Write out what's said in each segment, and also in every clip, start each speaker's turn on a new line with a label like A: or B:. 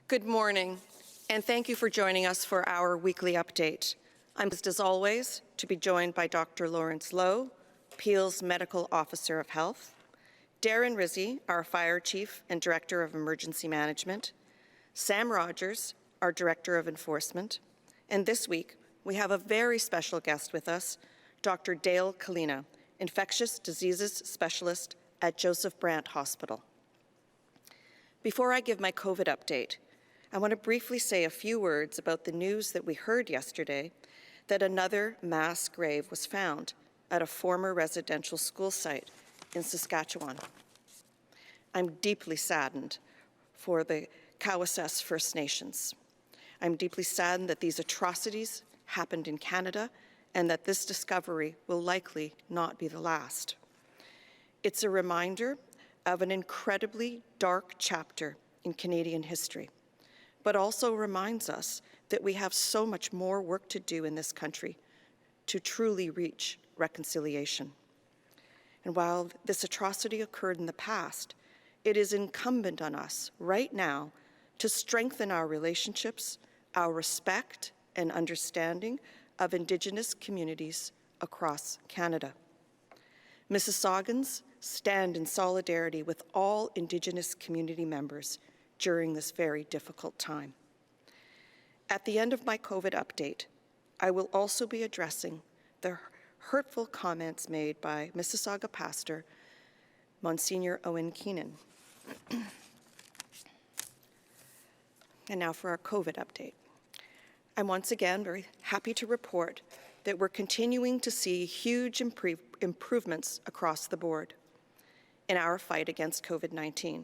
A: Good morning, and thank you for joining us for our weekly update. I'm pleased, as always, to be joined by Dr. Lawrence Lowe, Peel's Medical Officer of Health, Darren Rizzi, our Fire Chief and Director of Emergency Management, Sam Rogers, our Director of Enforcement, and this week we have a very special guest with us, Dr. Dale Kalina, Infectious Diseases Specialist at Joseph Brant Hospital. Before I give my COVID update, I want to briefly say a few words about the news that we heard yesterday that another mass grave was found at a former residential school site in Saskatchewan. I'm deeply saddened for the Cowessess First Nations. I'm deeply saddened that these atrocities happened in Canada and that this discovery will likely not be the last. It's a reminder of an incredibly dark chapter in Canadian history, but also reminds us that we have so much more work to do in this country to truly reach reconciliation. And while this atrocity occurred in the past, it is incumbent on us right now to strengthen our relationships, our respect and understanding of Indigenous communities across Canada. Mississaugans stand in solidarity with all Indigenous community members during this very difficult time. At the end of my COVID update, I will also be addressing the hurtful comments made by Mississauga pastor, Monsignor Owen Keenan. And now for our COVID update. I'm once again very happy to report that we're continuing to see huge improvements across the board in our fight against COVID-19.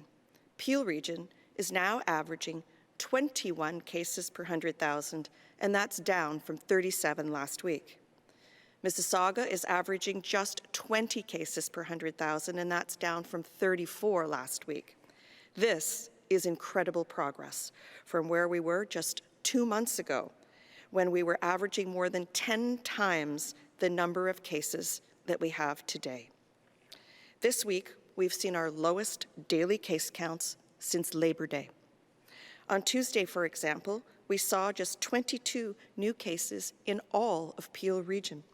A: Peel Region is now averaging 21 cases per 100,000, and that's down from 37 last week. Mississauga is averaging just 20 cases per 100,000, and that's down from 34 last week. This is incredible progress from where we were just 2 months ago, when we were averaging more than 10 times the number of cases that we have today. This week, we've seen our lowest daily case counts since Labor Day. On Tuesday, for example, we saw just 22 new cases in all of Peel Region.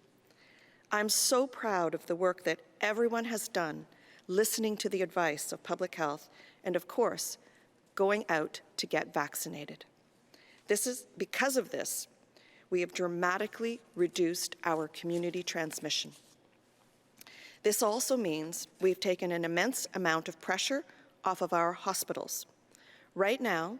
A: I'm so proud of the work that everyone has done, listening to the advice of public health, and of course, going out to get vaccinated. Because of this, we have dramatically reduced our community transmission. This also means we've taken an immense amount of pressure off of our hospitals. Right now,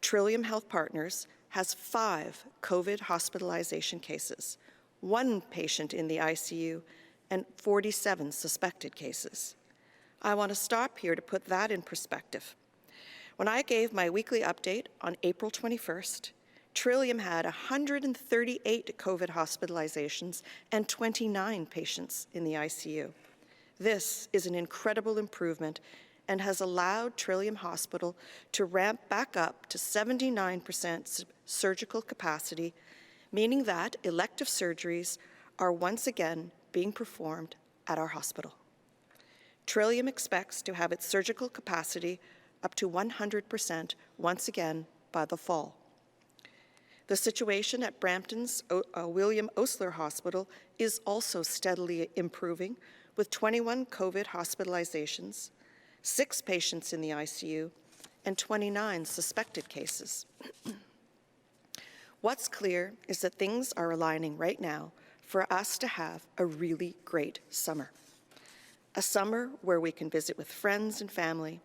A: Trillium Health Partners has 5 COVID hospitalization cases, 1 patient in the ICU, and 47 suspected cases. I want to stop here to put that in perspective. When I gave my weekly update on April 21st, Trillium had 138 COVID hospitalizations and 29 patients in the ICU. This is an incredible improvement and has allowed Trillium Hospital to ramp back up to 79% surgical capacity, meaning that elective surgeries are once again being performed at our hospital. Trillium expects to have its surgical capacity up to 100% once again by the fall. The situation at Brampton's William Osler Hospital is also steadily improving, with 21 COVID hospitalizations, 6 patients in the ICU, and 29 suspected cases. What's clear is that things are aligning right now for us to have a really great summer. A summer where we can visit with friends and family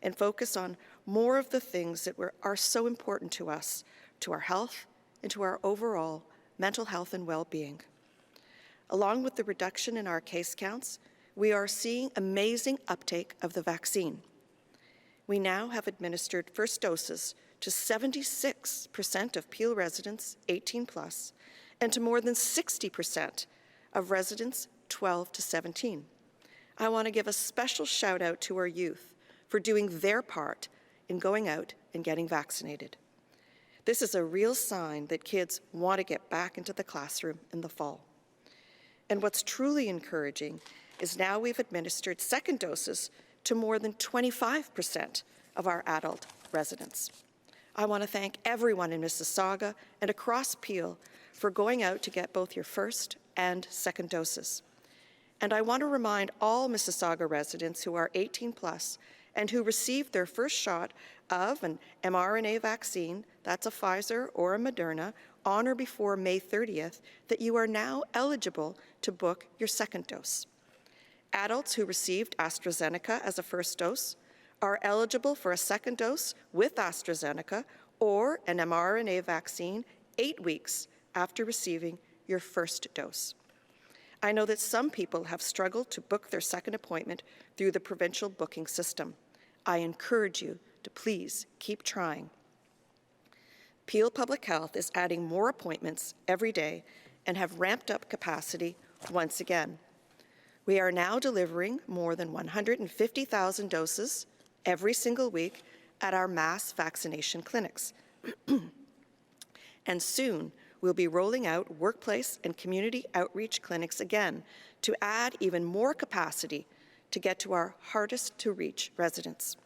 A: and focus on more of the things that are so important to us, to our health, and to our overall mental health and well-being. Along with the reduction in our case counts, we are seeing amazing uptake of the vaccine. We now have administered first doses to 76% of Peel residents 18 plus, and to more than 60% of residents 12 to 17. I want to give a special shout out to our youth for doing their part in going out and getting vaccinated. This is a real sign that kids want to get back into the classroom in the fall. And what's truly encouraging is now we've administered second doses to more than 25% of our adult residents. I want to thank everyone in Mississauga and across Peel for going out to get both your first and second doses. And I want to remind all Mississauga residents who are 18 plus and who received their first shot of an mRNA vaccine, that's a Pfizer or a Moderna, on or before May 30th, that you are now eligible to book your second dose. Adults who received AstraZeneca as a first dose are eligible for a second dose with AstraZeneca or an mRNA vaccine 8 weeks after receiving your first dose. I know that some people have struggled to book their second appointment through the provincial booking system. I encourage you to please keep trying. Peel Public Health is adding more appointments every day and have ramped up capacity once again. We are now delivering more than 150,000 doses every single week at our mass vaccination clinics. And soon, we'll be rolling out workplace and community outreach clinics again to add even more capacity to get to our hardest to reach residents.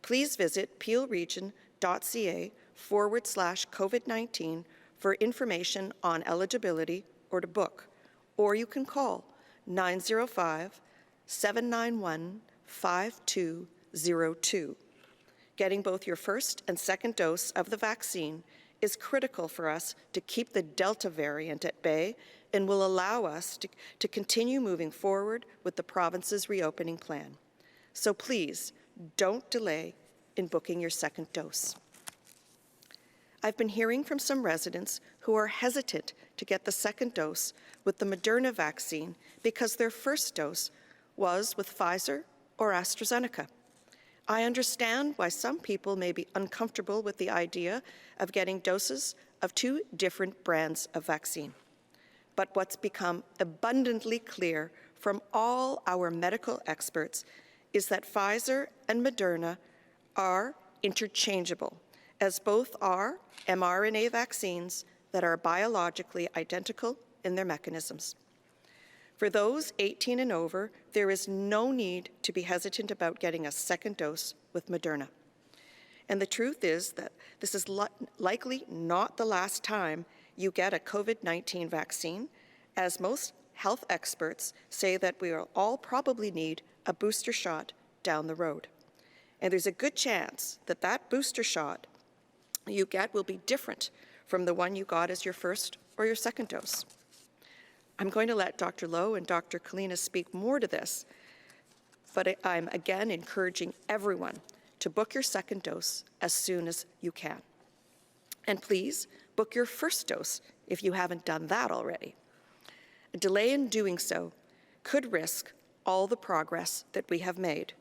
A: Please visit peelregion.ca/COVID-19 for information on eligibility or to book, or you can call 905-791-5202. Getting both your first and second dose of the vaccine is critical for us to keep the Delta variant at bay and will allow us to continue moving forward with the province's reopening plan. So please, don't delay in booking your second dose. I've been hearing from some residents who are hesitant to get the second dose with the Moderna vaccine because their first dose was with Pfizer or AstraZeneca. I understand why some people may be uncomfortable with the idea of getting doses of two different brands of vaccine. But what's become abundantly clear from all our medical experts is that Pfizer and Moderna are interchangeable, as both are mRNA vaccines that are biologically identical in their mechanisms. For those 18 and over, there is no need to be hesitant about getting a second dose with Moderna. And the truth is that this is likely not the last time you get a COVID-19 vaccine, as most health experts say that we will all probably need a booster shot down the road. And there's a good chance that that booster shot you get will be different from the one you got as your first or your second dose. I'm going to let Dr. Lowe and Dr. Kalina speak more to this, but I'm again encouraging everyone to book your second dose as soon as you can. And please book your first dose if you haven't done that already. A delay in doing so could risk all the progress that we have made.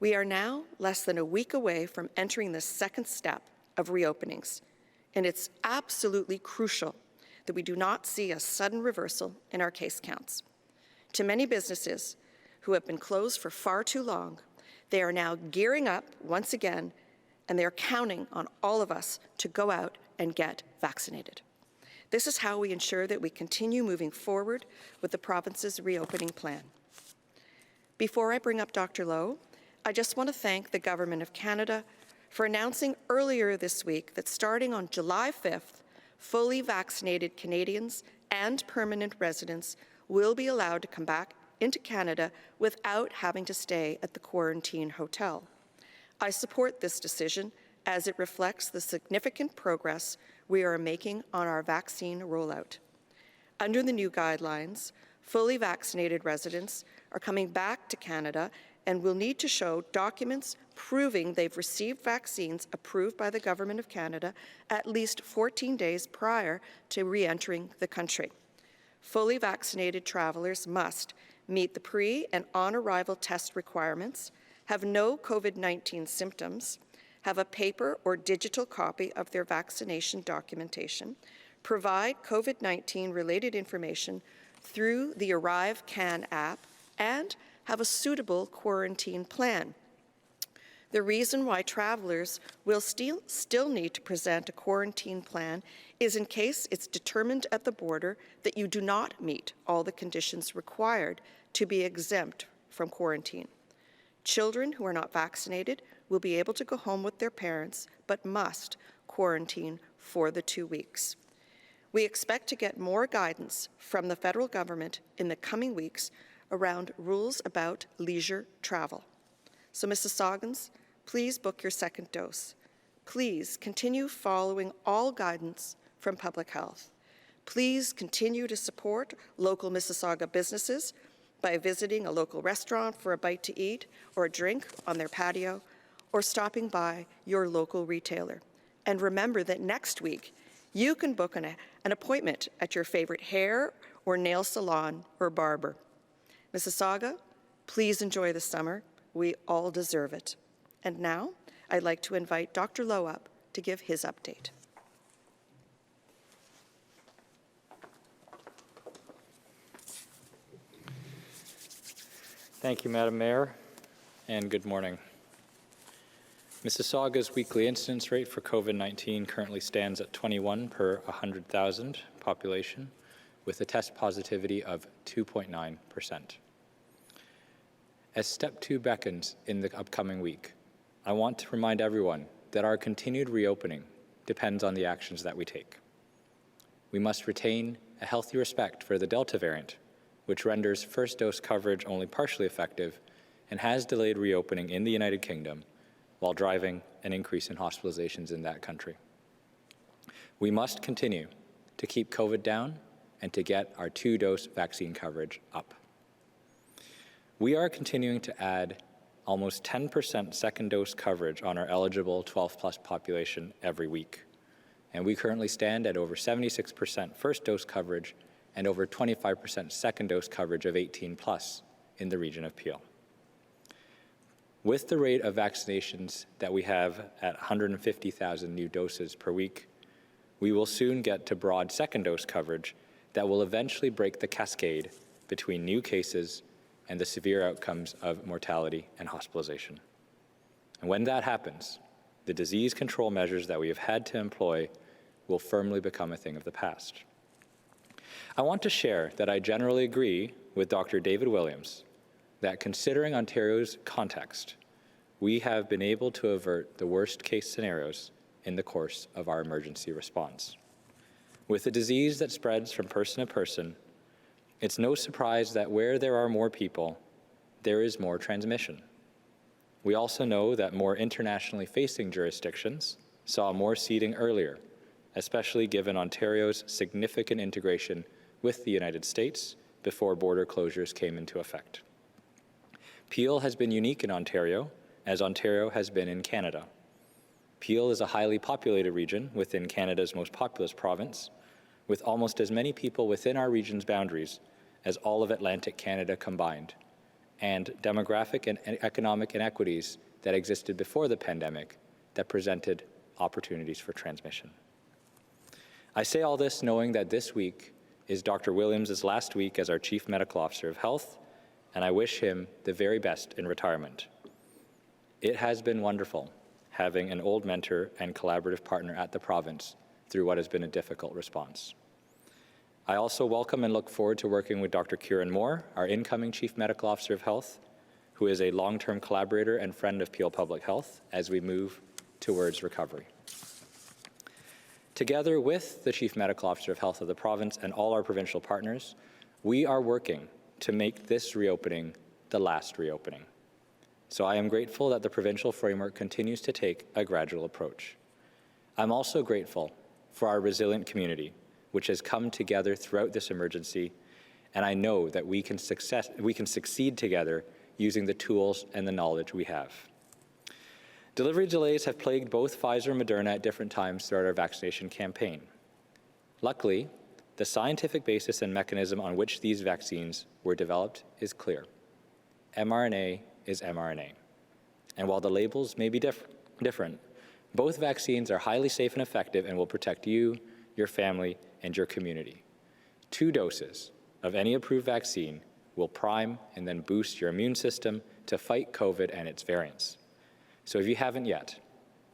A: We are now less than a week away from entering the second step of reopenings, and it's absolutely crucial that we do not see a sudden reversal in our case counts. To many businesses who have been closed for far too long, they are now gearing up once again, and they are counting on all of us to go out and get vaccinated. This is how we ensure that we continue moving forward with the province's reopening plan. Before I bring up Dr. Lowe, I just want to thank the Government of Canada for announcing earlier this week that starting on July 5th, fully vaccinated Canadians and permanent residents will be allowed to come back into Canada without having to stay at the quarantine hotel. I support this decision as it reflects the significant progress we are making on our vaccine rollout. Under the new guidelines, fully vaccinated residents are coming back to Canada and will need to show documents proving they've received vaccines approved by the Government of Canada at least 14 days prior to re-entering the country. Fully vaccinated travelers must meet the pre- and on-arrival test requirements, have no COVID-19 symptoms, have a paper or digital copy of their vaccination documentation, provide COVID-19 related information through the Arrive Can app, and have a suitable quarantine plan. The reason why travelers will still need to present a quarantine plan is in case it's determined at the border that you do not meet all the conditions required to be exempt from quarantine. Children who are not vaccinated will be able to go home with their parents, but must quarantine for the 2 weeks. We expect to get more guidance from the federal government in the coming weeks around rules about leisure travel. So Mississaugans, please book your second dose. Please continue following all guidance from public health. Please continue to support local Mississauga businesses by visiting a local restaurant for a bite to eat or a drink on their patio, or stopping by your local retailer. And remember that next week, you can book an appointment at your favorite hair or nail salon or barber. Mississauga, please enjoy the summer. We all deserve it. And now, I'd like to invite Dr. Lowe up to give his update.
B: Thank you, Madam Mayor, and good morning. Mississauga's weekly incidence rate for COVID-19 currently stands at 21 per 100,000 population, with a test positivity of 2.9%. As Step 2 beckons in the upcoming week, I want to remind everyone that our continued reopening depends on the actions that we take. We must retain a healthy respect for the Delta variant, which renders first dose coverage only partially effective and has delayed reopening in the United Kingdom while driving an increase in hospitalizations in that country. We must continue to keep COVID down and to get our 2-dose vaccine coverage up. We are continuing to add almost 10% second dose coverage on our eligible 12+ population every week, and we currently stand at over 76% first dose coverage and over 25% second dose coverage of 18+ in the region of Peel. With the rate of vaccinations that we have at 150,000 new doses per week, we will soon get to broad second dose coverage that will eventually break the cascade between new cases and the severe outcomes of mortality and hospitalization. And when that happens, the disease control measures that we have had to employ will firmly become a thing of the past. I want to share that I generally agree with Dr. David Williams that considering Ontario's context, we have been able to avert the worst case scenarios in the course of our emergency response. With a disease that spreads from person to person, it's no surprise that where there are more people, there is more transmission. We also know that more internationally facing jurisdictions saw more seeding earlier, especially given Ontario's significant integration with the United States before border closures came into effect. Peel has been unique in Ontario, as Ontario has been in Canada. Peel is a highly populated region within Canada's most populous province, with almost as many people within our region's boundaries as all of Atlantic Canada combined, and demographic and economic inequities that existed before the pandemic that presented opportunities for transmission. I say all this knowing that this week is Dr. Williams' last week as our Chief Medical Officer of Health, and I wish him the very best in retirement. It has been wonderful having an old mentor and collaborative partner at the province through what has been a difficult response. I also welcome and look forward to working with Dr. Kieran Moore, our incoming Chief Medical Officer of Health, who is a long-term collaborator and friend of Peel Public Health as we move towards recovery. Together with the Chief Medical Officer of Health of the province and all our provincial partners, we are working to make this reopening the last reopening. So I am grateful that the provincial framework continues to take a gradual approach. I'm also grateful for our resilient community, which has come together throughout this emergency, and I know that we can succeed together using the tools and the knowledge we have. Delivery delays have plagued both Pfizer and Moderna at different times throughout our vaccination campaign. Luckily, the scientific basis and mechanism on which these vaccines were developed is clear. mRNA is mRNA. And while the labels may be different, both vaccines are highly safe and effective and will protect you, your family, and your community. 2 doses of any approved vaccine will prime and then boost your immune system to fight COVID and its variants. So if you haven't yet,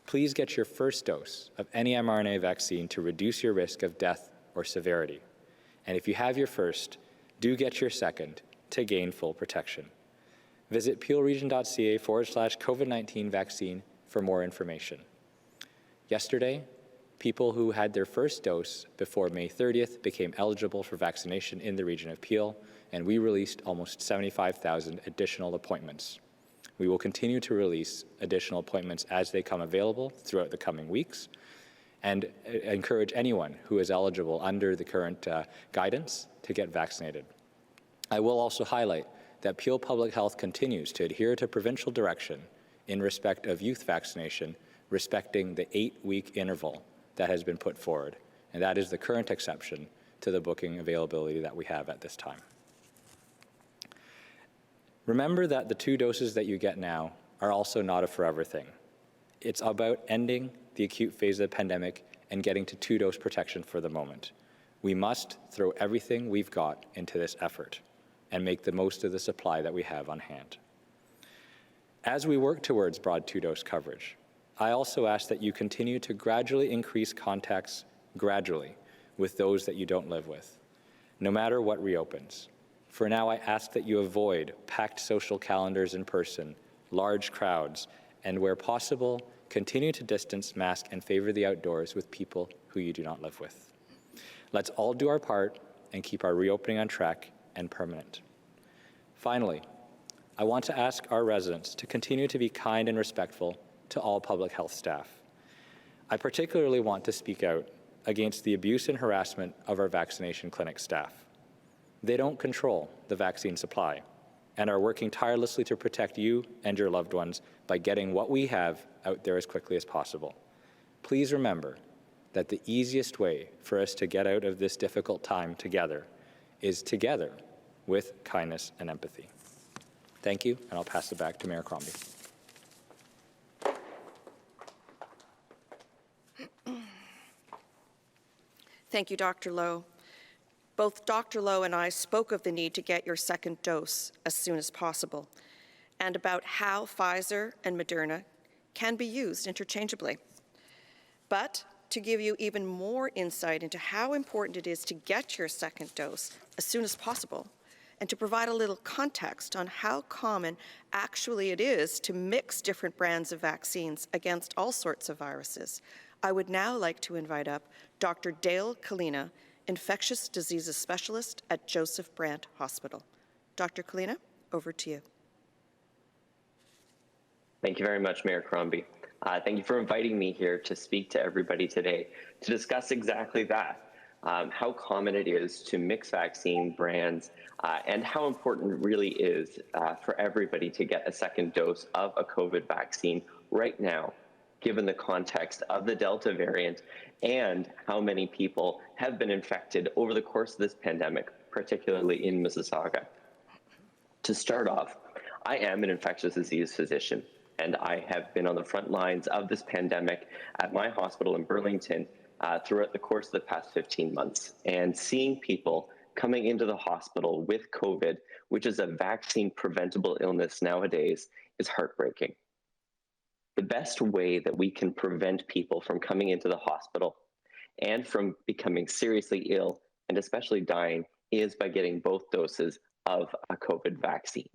B: please get your first dose of any mRNA vaccine to reduce your risk of death or severity. And if you have your first, do get your second to gain full protection. Visit peelregion.ca/COVID-19 vaccine for more information. Yesterday, people who had their first dose before May 30th became eligible for vaccination in the region of Peel, and we released almost 75,000 additional appointments. We will continue to release additional appointments as they come available throughout the coming weeks, and encourage anyone who is eligible under the current guidance to get vaccinated. I will also highlight that Peel Public Health continues to adhere to provincial direction in respect of youth vaccination, respecting the 8-week interval that has been put forward, and that is the current exception to the booking availability that we have at this time. Remember that the 2 doses that you get now are also not a forever thing. It's about ending the acute phase of the pandemic and getting to 2-dose protection for the moment. We must throw everything we've got into this effort and make the most of the supply that we have on hand. As we work towards broad 2-dose coverage, I also ask that you continue to gradually increase contacts gradually with those that you don't live with, no matter what reopens. For now, I ask that you avoid packed social calendars in person, large crowds, and where possible, continue to distance, mask, and favor the outdoors with people who you do not live with. Let's all do our part and keep our reopening on track and permanent. Finally, I want to ask our residents to continue to be kind and respectful to all public health staff. I particularly want to speak out against the abuse and harassment of our vaccination clinic staff. They don't control the vaccine supply and are working tirelessly to protect you and your loved ones by getting what we have out there as quickly as possible. Please remember that the easiest way for us to get out of this difficult time together is together with kindness and empathy. Thank you, and I'll pass it back to Mayor Crombie.
A: Thank you, Dr. Lowe. Both Dr. Lowe and I spoke of the need to get your second dose as soon as possible, and about how Pfizer and Moderna can be used interchangeably. But to give you even more insight into how important it is to get your second dose as soon as possible, and to provide a little context on how common actually it is to mix different brands of vaccines against all sorts of viruses, I would now like to invite up Dr. Dale Kalina, infectious diseases specialist at Joseph Brant Hospital. Dr. Kalina, over to you.
C: Thank you very much, Mayor Crombie. Thank you for inviting me here to speak to everybody today to discuss exactly that, how common it is to mix vaccine brands and how important it really is for everybody to get a second dose of a COVID vaccine right now, given the context of the Delta variant and how many people have been infected over the course of this pandemic, particularly in Mississauga. To start off, I am an infectious disease physician, and I have been on the front lines of this pandemic at my hospital in Burlington throughout the course of the past 15 months. And seeing people coming into the hospital with COVID, which is a vaccine-preventable illness nowadays, is heartbreaking. The best way that we can prevent people from coming into the hospital and from becoming seriously ill, and especially dying, is by getting both doses of a COVID vaccine.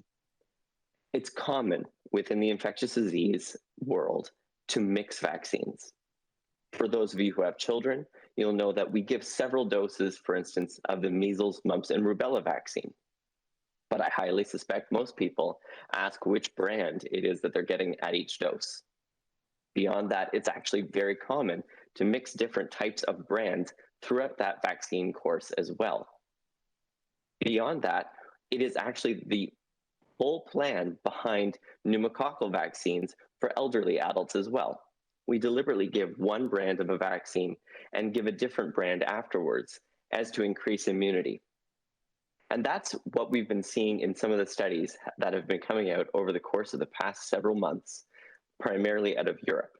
C: It's common within the infectious disease world to mix vaccines. For those of you who have children, you'll know that we give several doses, for instance, of the measles, mumps, and rubella vaccine. But I highly suspect most people ask which brand it is that they're getting at each dose. Beyond that, it's actually very common to mix different types of brands throughout that vaccine course as well. Beyond that, it is actually the whole plan behind pneumococcal vaccines for elderly adults as well. We deliberately give one brand of a vaccine and give a different brand afterwards as to increase immunity. And that's what we've been seeing in some of the studies that have been coming out over the course of the past several months, primarily out of Europe.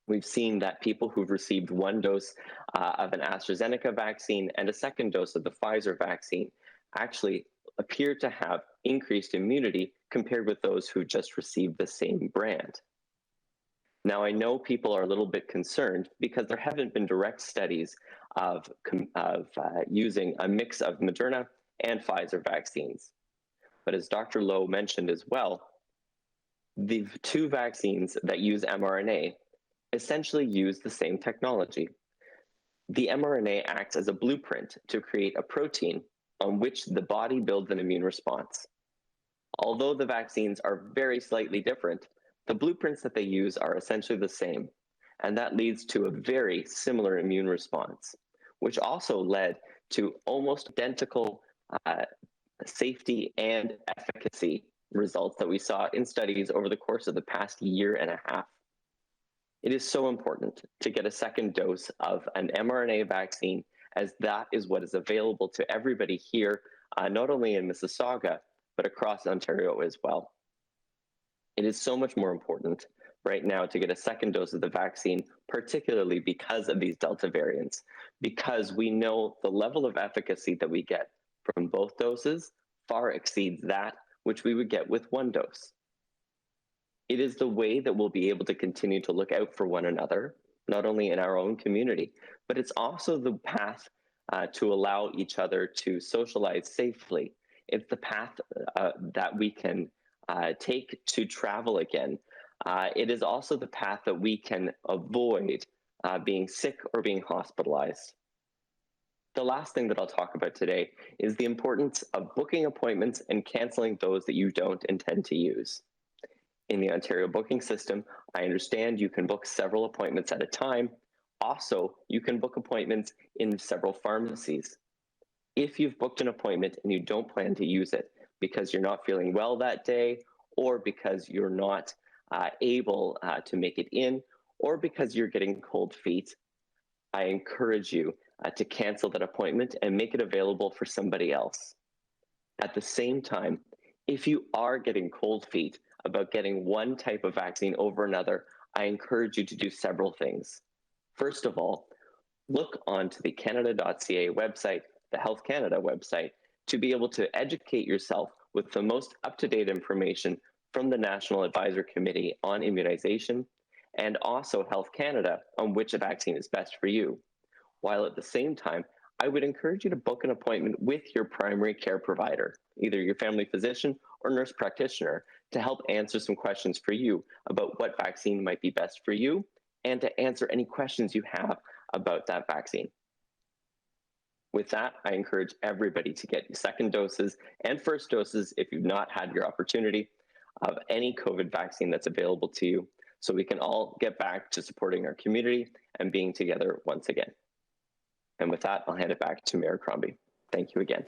C: We've seen that people who've received one dose of an AstraZeneca vaccine and a second dose of the Pfizer vaccine actually appear to have increased immunity compared with those who just received the same brand. Now, I know people are a little bit concerned because there haven't been direct studies of using a mix of Moderna and Pfizer vaccines. But as Dr. Lowe mentioned as well, the two vaccines that use mRNA essentially use the same technology. The mRNA acts as a blueprint to create a protein on which the body builds an immune response. Although the vaccines are very slightly different, the blueprints that they use are essentially the same, and that leads to a very similar immune response, which also led to almost identical safety and efficacy results that we saw in studies over the course of the past year and a half. It is so important to get a second dose of an mRNA vaccine, as that is what is available to everybody here, not only in Mississauga, but across Ontario as well. It is so much more important right now to get a second dose of the vaccine, particularly because of these Delta variants, because we know the level of efficacy that we get from both doses far exceeds that which we would get with one dose. It is the way that we'll be able to continue to look out for one another, not only in our own community, but it's also the path to allow each other to socialize safely. It's the path that we can take to travel again. It is also the path that we can avoid being sick or being hospitalized. The last thing that I'll talk about today is the importance of booking appointments and canceling those that you don't intend to use. In the Ontario booking system, I understand you can book several appointments at a time. Also, you can book appointments in several pharmacies. If you've booked an appointment and you don't plan to use it because you're not feeling well that day, or because you're not able to make it in, or because you're getting cold feet, I encourage you to cancel that appointment and make it available for somebody else. At the same time, if you are getting cold feet about getting one type of vaccine over another, I encourage you to do several things. First of all, look onto the Canada.ca website, the Health Canada website, to be able to educate yourself with the most up-to-date information from the National Advisory Committee on Immunization, and also Health Canada on which vaccine is best for you. While at the same time, I would encourage you to book an appointment with your primary care provider, either your family physician or nurse practitioner, to help answer some questions for you about what vaccine might be best for you, and to answer any questions you have about that vaccine. With that, I encourage everybody to get second doses and first doses if you've not had your opportunity of any COVID vaccine that's available to you, so we can all get back to supporting our community and being together once again. And with that, I'll hand it back to Mayor Crombie. Thank you again.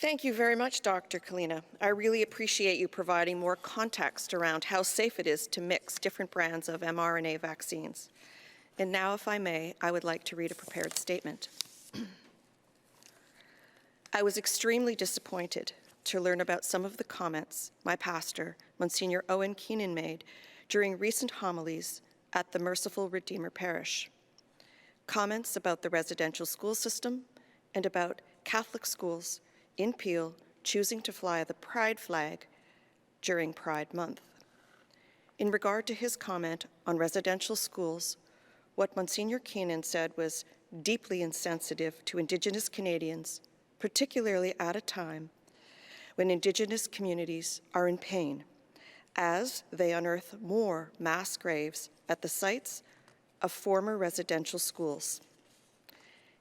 A: Thank you very much, Dr. Kalina. I really appreciate you providing more context around how safe it is to mix different brands of mRNA vaccines. And now, if I may, I would like to read a prepared statement. I was extremely disappointed to learn about some of the comments my pastor, Monsignor Owen Keenan, made during recent homilies at the Merciful Redeemer Parish. Comments about the residential school system and about Catholic schools in Peel choosing to fly the Pride flag during Pride Month. In regard to his comment on residential schools, what Monsignor Keenan said was deeply insensitive to Indigenous Canadians, particularly at a time when Indigenous communities are in pain, as they unearth more mass graves at the sites of former residential schools.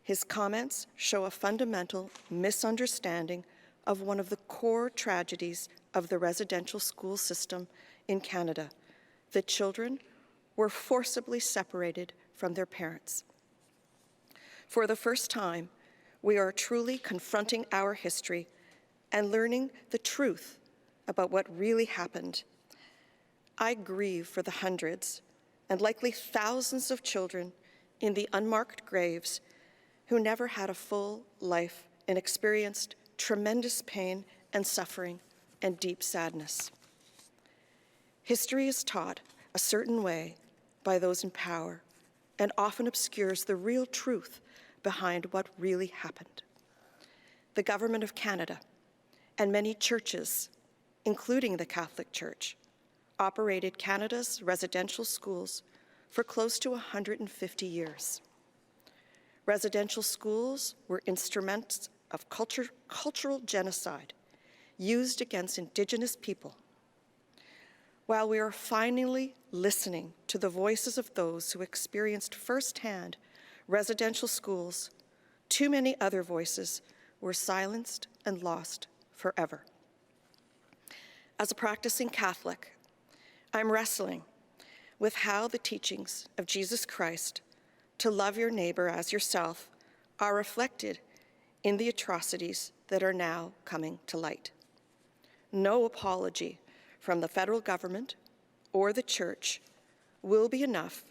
A: His comments show a fundamental misunderstanding of one of the core tragedies of the residential school system in Canada, that children were forcibly separated from their parents. For the first time, we are truly confronting our history and learning the truth about what really happened. I grieve for the hundreds and likely thousands of children in the unmarked graves who never had a full life and experienced tremendous pain and suffering and deep sadness. History is taught a certain way by those in power and often obscures the real truth behind what really happened. The Government of Canada and many churches, including the Catholic Church, operated Canada's residential schools for close to 150 years. Residential schools were instruments of cultural genocide used against Indigenous people. While we are finally listening to the voices of those who experienced firsthand residential schools, too many other voices were silenced and lost forever. As a practicing Catholic, I'm wrestling with how the teachings of Jesus Christ to love your neighbor as yourself are reflected in the atrocities that are now coming to light. No apology from the federal government or the church will be enough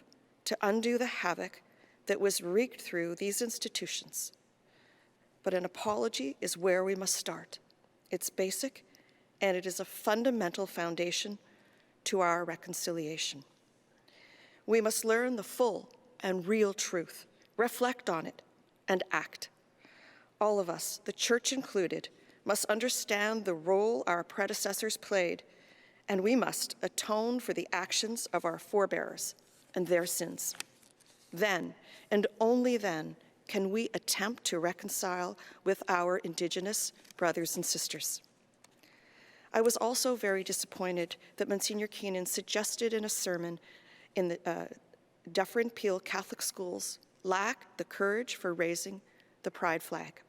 A: to undo the havoc that was wreaked through these institutions. But an apology is where we must start. It's basic, and it is a fundamental foundation to our reconciliation. We must learn the full and real truth, reflect on it, and act. All of us, the church included, must understand the role our predecessors played, and we must atone for the actions of our forebears and their sins. Then, and only then, can we attempt to reconcile with our Indigenous brothers and sisters. I was also very disappointed that Monsignor Keenan suggested in a sermon in the Dufferin Peel Catholic schools lacked the courage for raising the pride flag.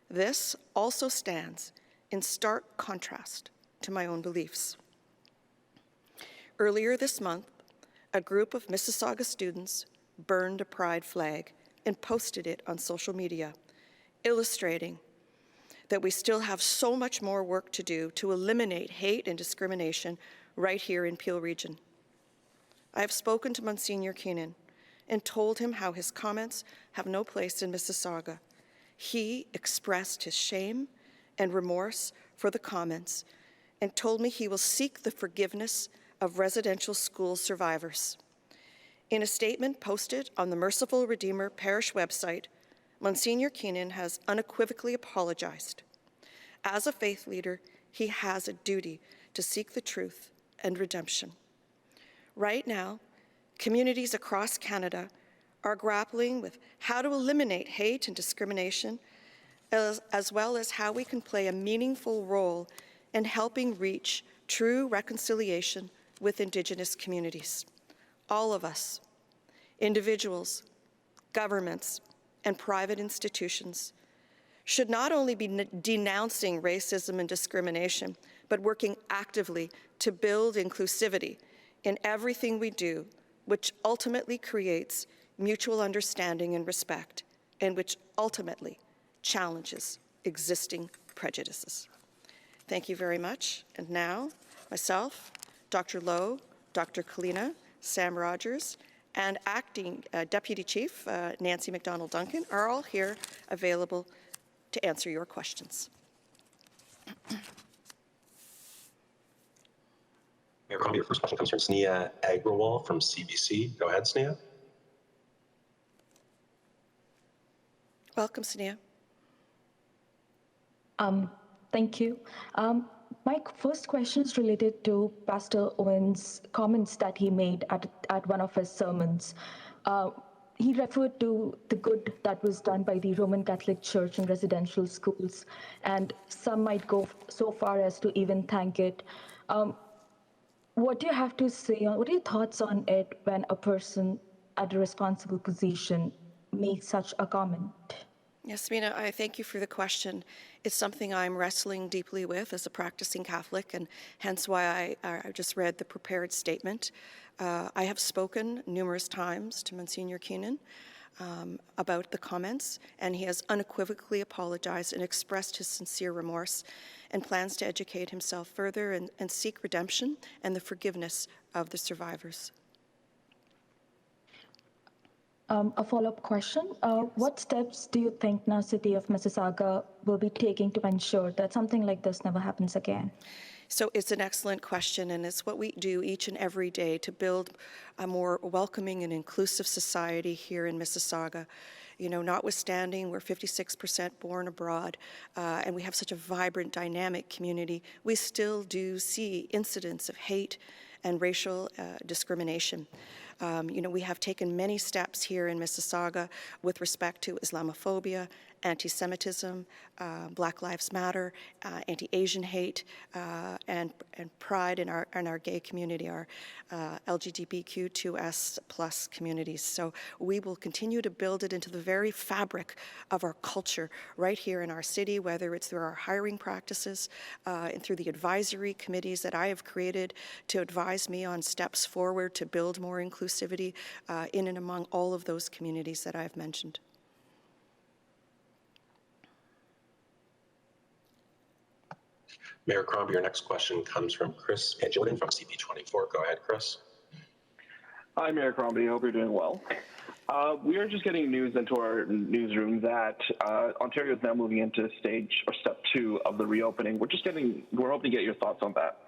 A: This also stands in stark contrast to my own beliefs. Earlier this month, a group of Mississauga students burned a pride flag and posted it on social media, illustrating that we still have so much more work to do to eliminate hate and discrimination right here in Peel Region. I have spoken to Monsignor Keenan and told him how his comments have no place in Mississauga. He expressed his shame and remorse for the comments and told me he will seek the forgiveness of residential school survivors. In a statement posted on the Merciful Redeemer Parish website, Monsignor Keenan has unequivocally apologized. As a faith leader, he has a duty to seek the truth and redemption. Right now, communities across Canada are grappling with how to eliminate hate and discrimination, as well as how we can play a meaningful role in helping reach true reconciliation with Indigenous communities. All of us, individuals, governments, and private institutions, should not only be denouncing racism and discrimination, but working actively to build inclusivity in everything we do, which ultimately creates mutual understanding and respect, and which ultimately challenges existing prejudices. Thank you very much. And now, myself, Dr. Lowe, Dr. Kalina, Sam Rogers, and Acting Deputy Chief Nancy McDonald-Duncan are all here available to answer your questions.
D: Mayor Crombie, your first question comes from Sneha Agrawal from CBC. Go ahead, Sneha.
A: Welcome, Sneha.
E: Thank you. My first question is related to Pastor Owen's comments that he made at one of his sermons. He referred to the good that was done by the Roman Catholic Church in residential schools, and some might go so far as to even thank it. What do you have to say, what are your thoughts on it when a person at a responsible position makes such a comment?
A: Yes, Mina, I thank you for the question. It's something I'm wrestling deeply with as a practicing Catholic, and hence why I just read the prepared statement. I have spoken numerous times to Monsignor Keenan about the comments, and he has unequivocally apologized and expressed his sincere remorse and plans to educate himself further and seek redemption and the forgiveness of the survivors.
E: A follow-up question. What steps do you think now City of Mississauga will be taking to ensure that something like this never happens again?
A: So it's an excellent question, and it's what we do each and every day to build a more welcoming and inclusive society here in Mississauga. You know, notwithstanding we're 56% born abroad, and we have such a vibrant, dynamic community, we still do see incidents of hate and racial discrimination. We have taken many steps here in Mississauga with respect to Islamophobia, anti-Semitism, Black Lives Matter, anti-Asian hate, and pride in our gay community, our LGBTQ2S plus communities. So we will continue to build it into the very fabric of our culture right here in our city, whether it's through our hiring practices and through the advisory committees that I have created to advise me on steps forward to build more inclusivity in and among all of those communities that I've mentioned.
D: Mayor Crombie, your next question comes from Chris Pangilinan from CP24. Go ahead, Chris.
F: Hi, Mayor Crombie. I hope you're doing well. We are just getting news into our newsroom that Ontario is now moving into stage or step 2 of the reopening. We're hoping to get your thoughts on that.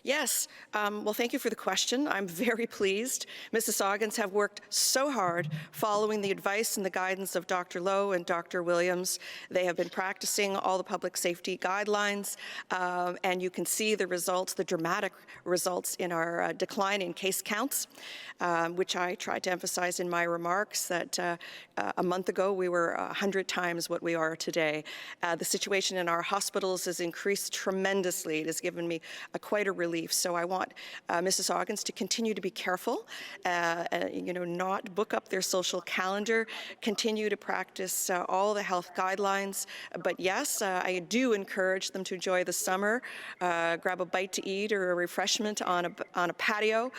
A: Yes. Well, thank you for the question. I'm very pleased. Mississaugans have worked so hard following the advice and the guidance of Dr. Lowe and Dr. Williams. They have been practicing all the public safety guidelines, and you can see the results, the dramatic results in our decline in case counts, which I tried to emphasize in my remarks that a month ago we were 100 times what we are today. The situation in our hospitals has increased tremendously. It has given me quite a relief. So I want Mississaugans to continue to be careful, not book up their social calendar, continue to practice all the health guidelines. But yes, I do encourage them to enjoy the summer, grab a bite to eat or a refreshment on a patio,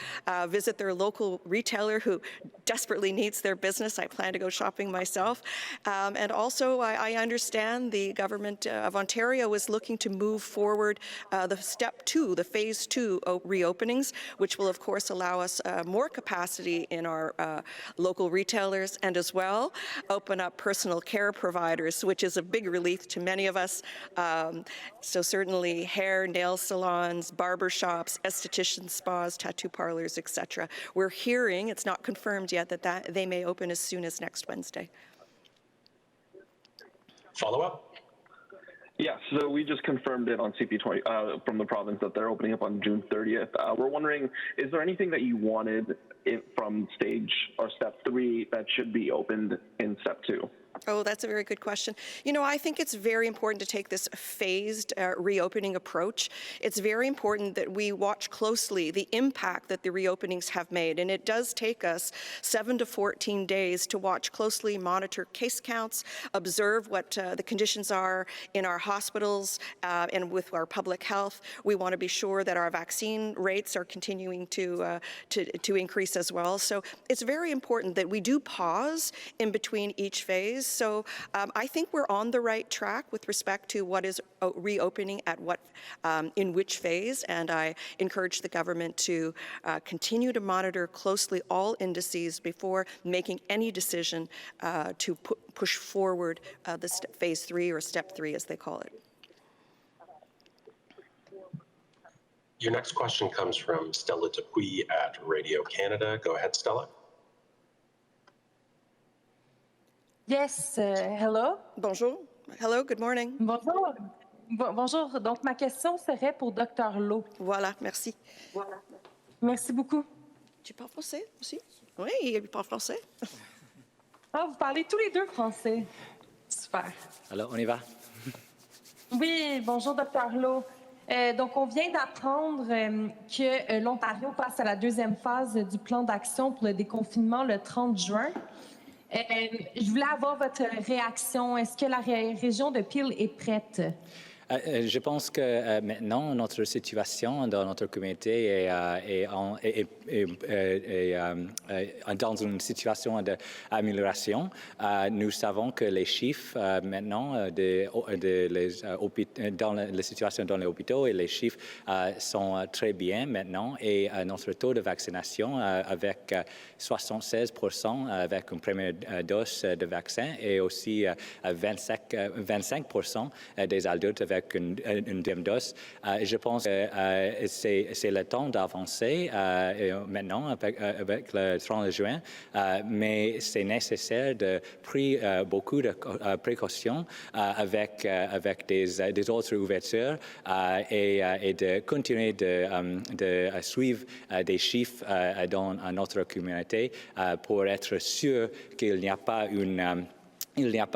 A: visit their local retailer who desperately needs their business. I plan to go shopping myself. And also, I understand the government of Ontario is looking to move forward the step 2, the phase 2 reopenings, which will, of course, allow us more capacity in our local retailers and as well open up personal care providers, which is a big relief to many of us. So certainly hair, nail salons, barber shops, esthetician spas, tattoo parlors, etc. We're hearing, it's not confirmed yet, that they may open as soon as next Wednesday.
D: Follow-up?
F: Yeah, so we just confirmed it on CP20 from the province that they're opening up on June 30th. We're wondering, is there anything that you wanted from stage or step 3 that should be opened in step 2?
A: Oh, that's a very good question. I think it's very important to take this phased reopening approach. It's very important that we watch closely the impact that the reopenings have made. And it does take us 7 to 14 days to watch closely, monitor case counts, observe what the conditions are in our hospitals and with our public health. We want to be sure that our vaccine rates are continuing to increase as well. So it's very important that we do pause in between each phase. So I think we're on the right track with respect to what is reopening at what, in which phase, and I encourage the government to continue to monitor closely all indices before making any decision to push forward the phase 3 or step 3, as they call it.
D: Your next question comes from Stella Dupuis at Radio Canada. Go ahead, Stella.
G: Yes, hello.
A: Bonjour. Hello, good morning.
G: Bonjour. Bonjour. Donc, ma question serait pour Dr. Lowe.
A: Voilà, merci.
G: Voilà. Merci beaucoup.
A: Tu parles français aussi? Oui, il parle français.
G: Ah, vous parlez tous les deux français. Super.
B: Alors, on y va?
G: Oui, bonjour, Dr. Lowe. Donc, on vient d'apprendre que l'Ontario passe à la 2e phase du plan d'action pour le déconfinement le 30 juin. Je voulais avoir votre réaction. Est-ce que la région de Peel est prête?
B: Je pense que maintenant, notre situation dans notre communauté est dans une situation d'amélioration. Nous savons que les chiffres maintenant dans la situation dans les hôpitaux et les chiffres sont très bien maintenant et notre taux de vaccination avec 76% avec une première dose de vaccin et aussi 25% des adultes avec avec une deuxième dose. Je pense que c'est le temps d'avancer maintenant avec le 30 juin, mais c'est nécessaire de prendre beaucoup de précautions avec des autres ouvertures et de continuer de suivre des chiffres dans notre communauté pour être sûr qu'il n'y a pas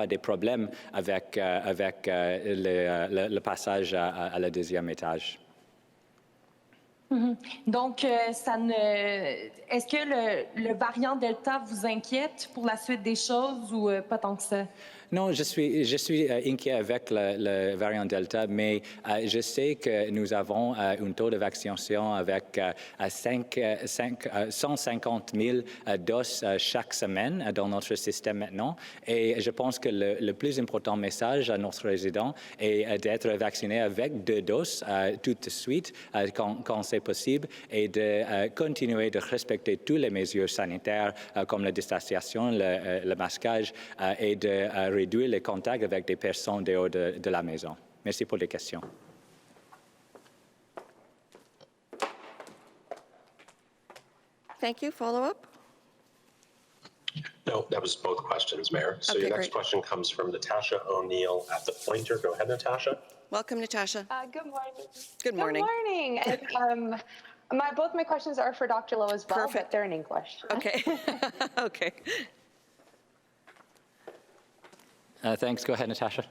B: de problème avec le passage à le deuxième étage.
G: Donc, est-ce que le variant Delta vous inquiète pour la suite des choses ou pas tant que ça?
B: Non, je suis inquiet avec le variant Delta, mais je sais que nous avons un taux de vaccination avec 150 000 doses chaque semaine dans notre système maintenant. Et je pense que le plus important message à notre résidents est d'être vacciné avec 2 doses tout de suite quand c'est possible et de continuer de respecter toutes les mesures sanitaires comme la distanciation, le masquage et de réduire les contacts avec des personnes dehors de la maison. Merci pour les questions.
A: Thank you. Follow-up?
D: No, that was both questions, Mayor. So
A: Okay,
D: your next
A: great.
D: question comes from Natasha O'Neill at the Pointer. Go ahead, Natasha.
A: Welcome, Natasha.
H: Good morning.
A: Good morning.
H: Good morning. And, both my questions are for Dr. Lowe as well,
A: Perfect.
H: but they're in English.
A: Okay. Okay.
B: Thanks. Go ahead, Natasha.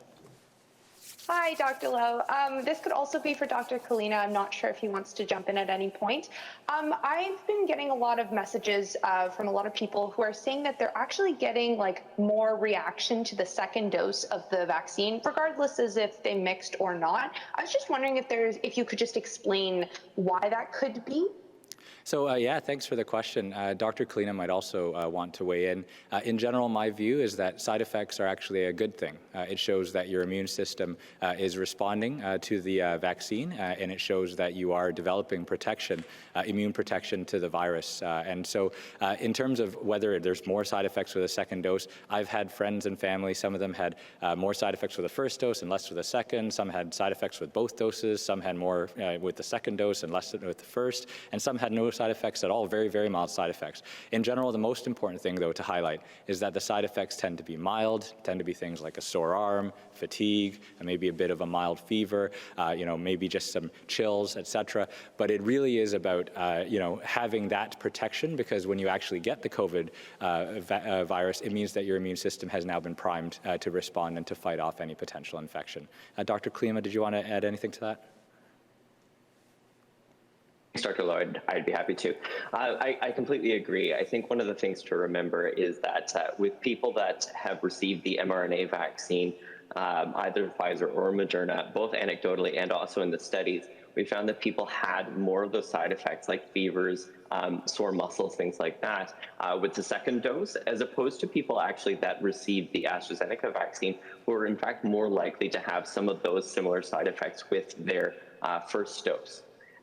H: Hi, Dr. Lowe. This could also be for Dr. Kalina. I'm not sure if he wants to jump in at any point. I've been getting a lot of messages from a lot of people who are saying that they're actually getting more reaction to the second dose of the vaccine, regardless as if they mixed or not. I was just wondering if you could just explain why that could be.
B: So, yeah, thanks for the question. Dr. Kalina might also want to weigh in. In general, my view is that side effects are actually a good thing. It shows that your immune system is responding to the vaccine, and it shows that you are developing protection, immune protection to the virus. And so in terms of whether there's more side effects with a second dose, I've had friends and family, some of them had more side effects with the first dose and less with the second. Some had side effects with both doses. Some had more with the second dose and less with the first. And some had no side effects at all, very, very mild side effects. In general, the most important thing, though, to highlight is that the side effects tend to be mild, tend to be things like a sore arm, fatigue, and maybe a bit of a mild fever, maybe just some chills, etc. But it really is about, having that protection, because when you actually get the COVID virus, it means that your immune system has now been primed to respond and to fight off any potential infection. Dr. Klima, did you want to add anything to that?
C: Dr. Lloyd, I'd be happy to. I completely agree. I think one of the things to remember is that with people that have received the mRNA vaccine, either Pfizer or Moderna, both anecdotally and also in the studies, we found that people had more of those side effects like fevers, sore muscles, things like that, with the second dose, as opposed to people actually that received the AstraZeneca vaccine, who are in fact more likely to have some of those similar side effects with their first dose.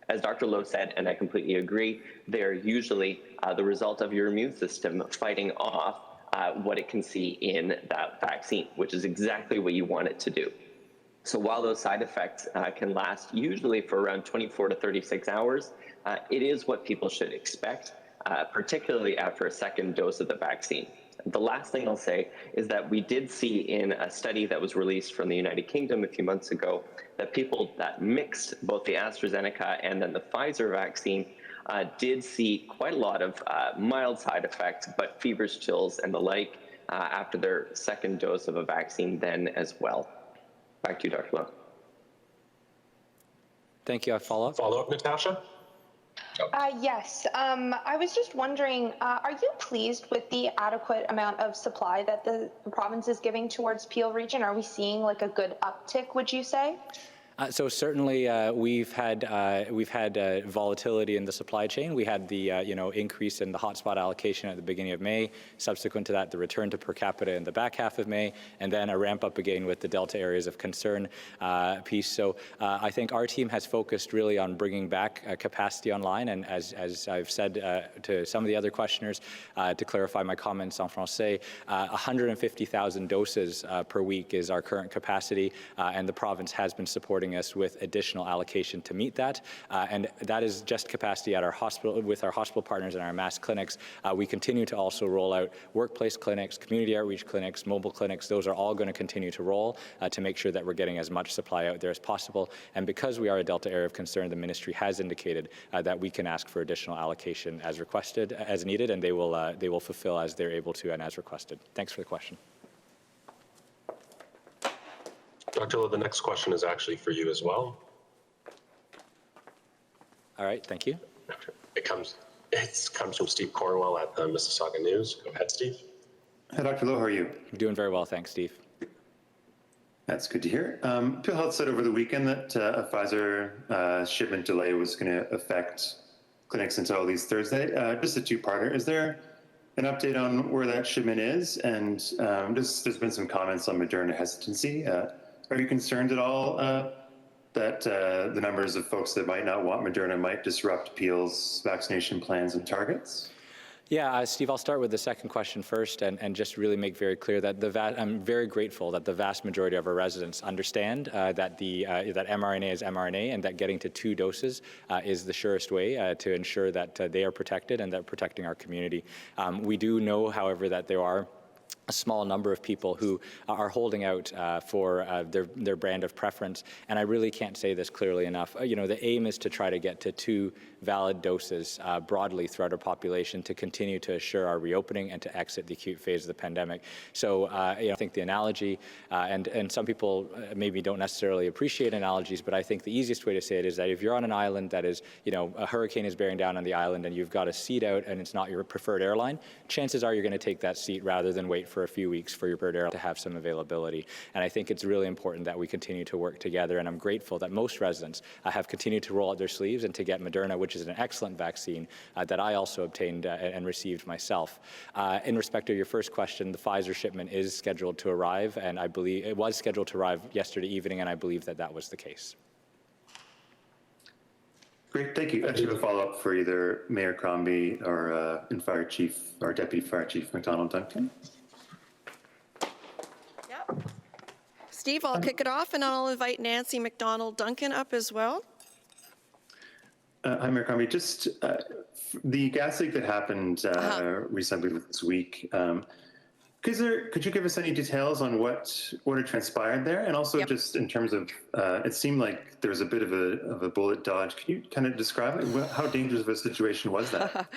C: As Dr. Lowe said, and I completely agree, they're usually the result of your immune system fighting off what it can see in that vaccine, which is exactly what you want it to do. So while those side effects can last usually for around 24 to 36 hours, it is what people should expect, particularly after a second dose of the vaccine. The last thing I'll say is that we did see in a study that was released from the United Kingdom a few months ago that people that mixed both the AstraZeneca and then the Pfizer vaccine did see quite a lot of mild side effects, but fevers, chills, and the like after their second dose of a vaccine then as well. Back to you, Dr. Lowe.
B: Thank you. A follow-up?
D: Follow-up, Natasha?
H: Yes. I was just wondering, are you pleased with the adequate amount of supply that the province is giving towards Peel region? Are we seeing a good uptick, would you say?
B: So certainly we've had volatility in the supply chain. We had the increase in the hotspot allocation at the beginning of May. Subsequent to that, the return to per capita in the back half of May, and then a ramp up again with the Delta areas of concern piece. So I think our team has focused really on bringing back capacity online. And as I've said to some of the other questioners, to clarify my comments en français, 150,000 doses per week is our current capacity, and the province has been supporting supporting us with additional allocation to meet that. And that is just capacity at our hospital, with our hospital partners and our mass clinics. We continue to also roll out workplace clinics, community outreach clinics, mobile clinics. Those are all going to continue to roll to make sure that we're getting as much supply out there as possible. And because we are a Delta area of concern, the ministry has indicated that we can ask for additional allocation as requested, as needed, and they will fulfill as they're able to and as requested. Thanks for the question.
D: Dr. Lowe, the next question is actually for you as well.
B: All right, thank you.
D: It comes from Steve Cornwell at the Mississauga News. Go ahead, Steve.
I: Hi, Dr. Lowe, how are you?
B: I'm doing very well, thanks, Steve.
I: That's good to hear. Peel Health said over the weekend that a Pfizer shipment delay was going to affect clinics until at least Thursday. Just a two-parter. Is there an update on where that shipment is? And there's been some comments on Moderna hesitancy. Are you concerned at all that the numbers of folks that might not want Moderna might disrupt Peel's vaccination plans and targets?
B: Yeah, Steve, I'll start with the second question first and just really make very clear that I'm very grateful that the vast majority of our residents understand that that mRNA is mRNA and that getting to 2 doses is the surest way to ensure that they are protected and that protecting our community. We do know, however, that there are a small number of people who are holding out for their brand of preference, and I really can't say this clearly enough. The aim is to try to get to 2 valid doses broadly throughout our population to continue to assure our reopening and to exit the acute phase of the pandemic. So I think the analogy, and some people maybe don't necessarily appreciate analogies, but I think the easiest way to say it is that if you're on an island that is, a hurricane is bearing down on the island and you've got a seat out and it's not your preferred airline, chances are you're going to take that seat rather than wait for a few weeks for your preferred airline to have some availability. And I think it's really important that we continue to work together, and I'm grateful that most residents have continued to roll out their sleeves and to get Moderna, which is an excellent vaccine that I also obtained and received myself. In respect to your first question, the Pfizer shipment is scheduled to arrive, and I believe it was scheduled to arrive yesterday evening, and I believe that was the case.
I: Great, thank you. I actually have a follow-up for either Mayor Crombie or Fire Chief or Deputy Fire Chief McDonald Duncan.
A: Steve, I'll kick it off, and I'll invite Nancy McDonald Duncan up as well.
I: Hi, Mayor Crombie. Just the gas leak that happened recently this week. Could you give us any details on what had transpired there, and also just in terms of it seemed like there was a bit of a bullet dodge. Can you kind of describe it? How dangerous of a situation was that?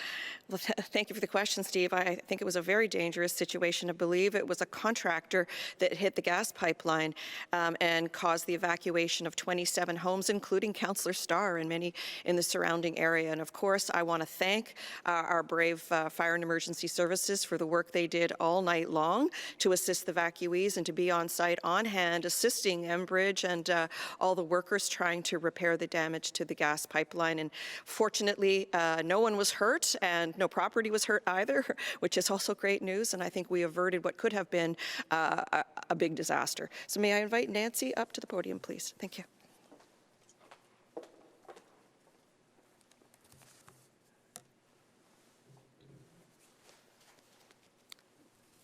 A: Well, thank you for the question, Steve. I think it was a very dangerous situation. I believe it was a contractor that hit the gas pipeline and caused the evacuation of 27 homes, including Councillor Starr and many in the surrounding area. And of course, I want to thank our brave fire and emergency services for the work they did all night long to assist the evacuees and to be on site, on hand, assisting Enbridge and all the workers trying to repair the damage to the gas pipeline. And fortunately, no one was hurt and no property was hurt either, which is also great news. And I think we averted what could have been a big disaster. So may I invite Nancy up to the podium, please? Thank you.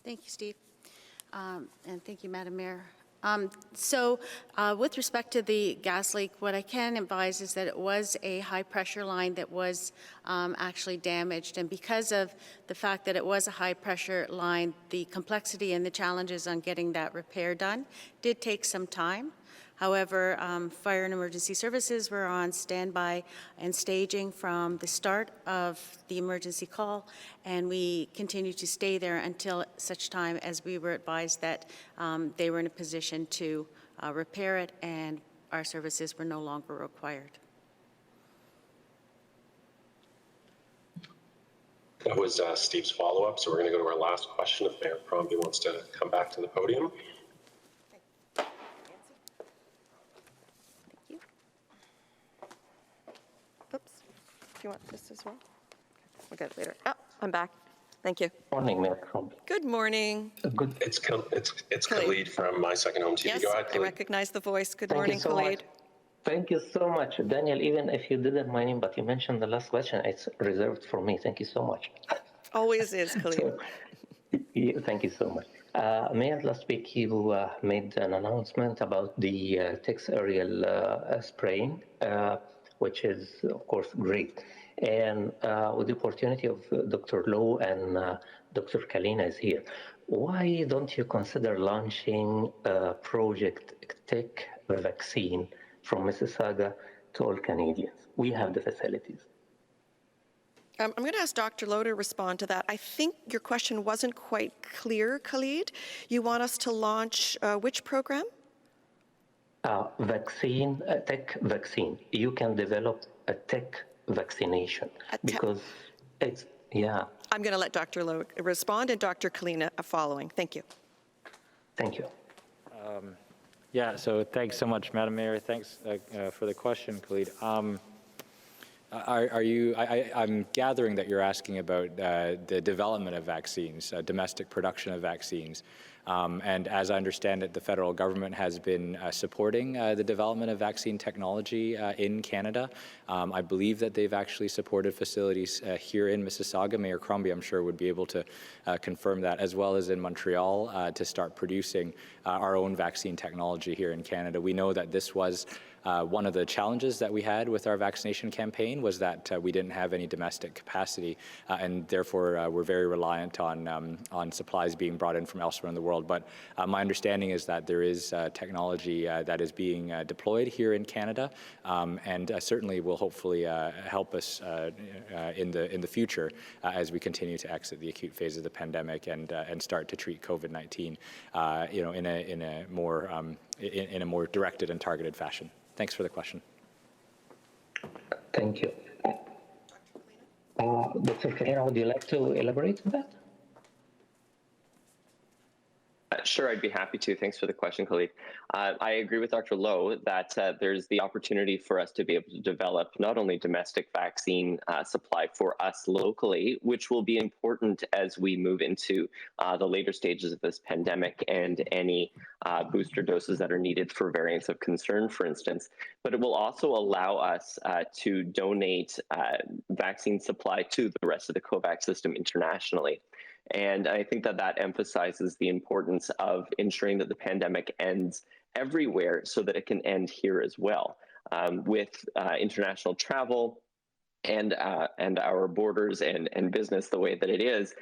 J: Thank you, Steve. And thank you, Madam Mayor. With respect to the gas leak, what I can advise is that it was a high-pressure line that was actually damaged. And because of the fact that it was a high-pressure line, the complexity and the challenges on getting that repair done did take some time. However, fire and emergency services were on standby and staging from the start of the emergency call, and we continued to stay there until such time as we were advised that they were in a position to repair it and our services were no longer required.
D: That was Steve's follow-up, so we're going to go to our last question if Mayor Crombie wants to come back to the podium.
A: You want this as well? We'll get it later. Oh, I'm back. Thank you.
K: Morning, Mayor Crombie.
A: Good morning.
K: Good.
D: It's Khalid from My Second Home TV.
A: Yes,
D: Go ahead,
A: I recognize the voice. Good morning,
K: so
A: Khalid.
K: much. Thank you so much, Daniel. Even if you didn't my name, but you mentioned the last question, it's reserved for me. Thank you so much.
A: Always is, Khalid.
K: Thank you so much. Mayor, last week you made an announcement about the Tex aerial spraying, which is, of course, great. And with the opportunity of Dr. Lowe and Dr. Kalina is here, why don't you consider launching Project Tech vaccine from Mississauga to all Canadians? We have the facilities.
A: I'm going to ask Dr. Lowe to respond to that. I think your question wasn't quite clear, Khalid. You want us to launch which program?
K: Vaccine, tech vaccine. You can develop a tech vaccination because it's, yeah.
A: I'm going to let Dr. Lowe respond and Dr. Kalina following. Thank you.
K: Thank you.
B: Yeah, so thanks so much, Madam Mayor. Thanks for the question, Khalid. I'm gathering that you're asking about the development of vaccines, domestic production of vaccines. And as I understand it, the federal government has been supporting the development of vaccine technology in Canada. I believe that they've actually supported facilities here in Mississauga. Mayor Crombie, I'm sure, would be able to confirm that, as well as in Montreal, to start producing our own vaccine technology here in Canada. We know that this was one of the challenges that we had with our vaccination campaign was that we didn't have any domestic capacity, and therefore we're very reliant on supplies being brought in from elsewhere in the world. But my understanding is that there is technology that is being deployed here in Canada, and certainly will hopefully help us in the future as we continue to exit the acute phase of the pandemic and start to treat COVID-19, in a more directed and targeted fashion. Thanks for the question.
K: Thank you. Dr. Kalina, would you like to elaborate on that?
C: Sure, I'd be happy to. Thanks for the question, Khalid. I agree with Dr. Lowe that there's the opportunity for us to be able to develop not only domestic vaccine supply for us locally, which will be important as we move into the later stages of this pandemic and any booster doses that are needed for variants of concern, for instance, but it will also allow us to donate vaccine supply to the rest of the COVAX system internationally. And I think that emphasizes the importance of ensuring that the pandemic ends everywhere so that it can end here as well. With international travel and our borders and business the way that it is,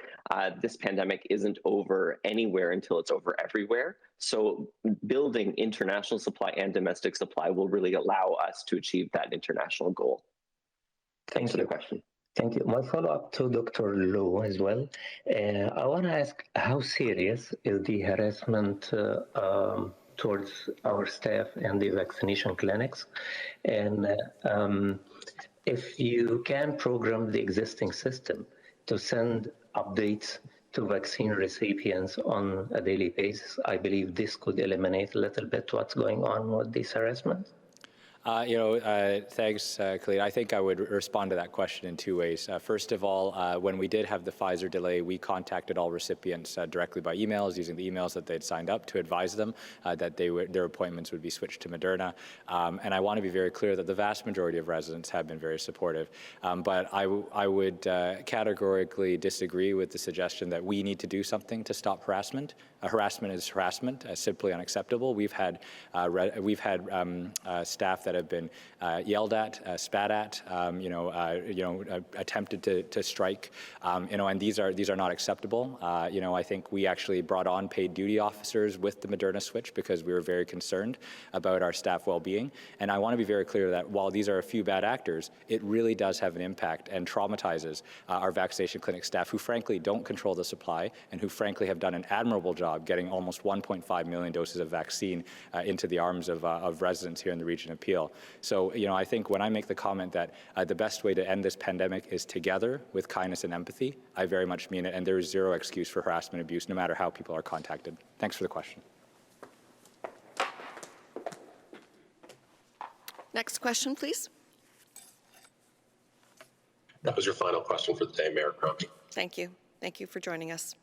C: this pandemic isn't over anywhere until it's over everywhere. So building international supply and domestic supply will really allow us to achieve that international goal. Thanks for the question.
K: Thank you. My follow-up to Dr. Lowe as well. I want to ask, how serious is the harassment towards our staff and the vaccination clinics? And if you can program the existing system to send updates to vaccine recipients on a daily basis, I believe this could eliminate a little bit what's going on with this harassment.
B: Thanks, Khalid. I think I would respond to that question in two ways. First of all, when we did have the Pfizer delay, we contacted all recipients directly by emails, using the emails that they'd signed up to advise them that their appointments would be switched to Moderna. And I want to be very clear that the vast majority of residents have been very supportive. But I would categorically disagree with the suggestion that we need to do something to stop harassment. Harassment is harassment, simply unacceptable. We've had staff that have been yelled at, spat at, attempted to strike, and these are not acceptable. I think we actually brought on paid duty officers with the Moderna switch because we were very concerned about our staff well-being. And I want to be very clear that while these are a few bad actors, it really does have an impact and traumatizes our vaccination clinic staff, who frankly don't control the supply and who frankly have done an admirable job getting almost 1.5 million doses of vaccine into the arms of residents here in the region of Peel. So, I think when I make the comment that the best way to end this pandemic is together with kindness and empathy, I very much mean it, and there is zero excuse for harassment and abuse, no matter how people are contacted. Thanks for the question.
A: Next question, please.
D: That was your final question for the day, Mayor Crombie.
A: Thank you. Thank you for joining us.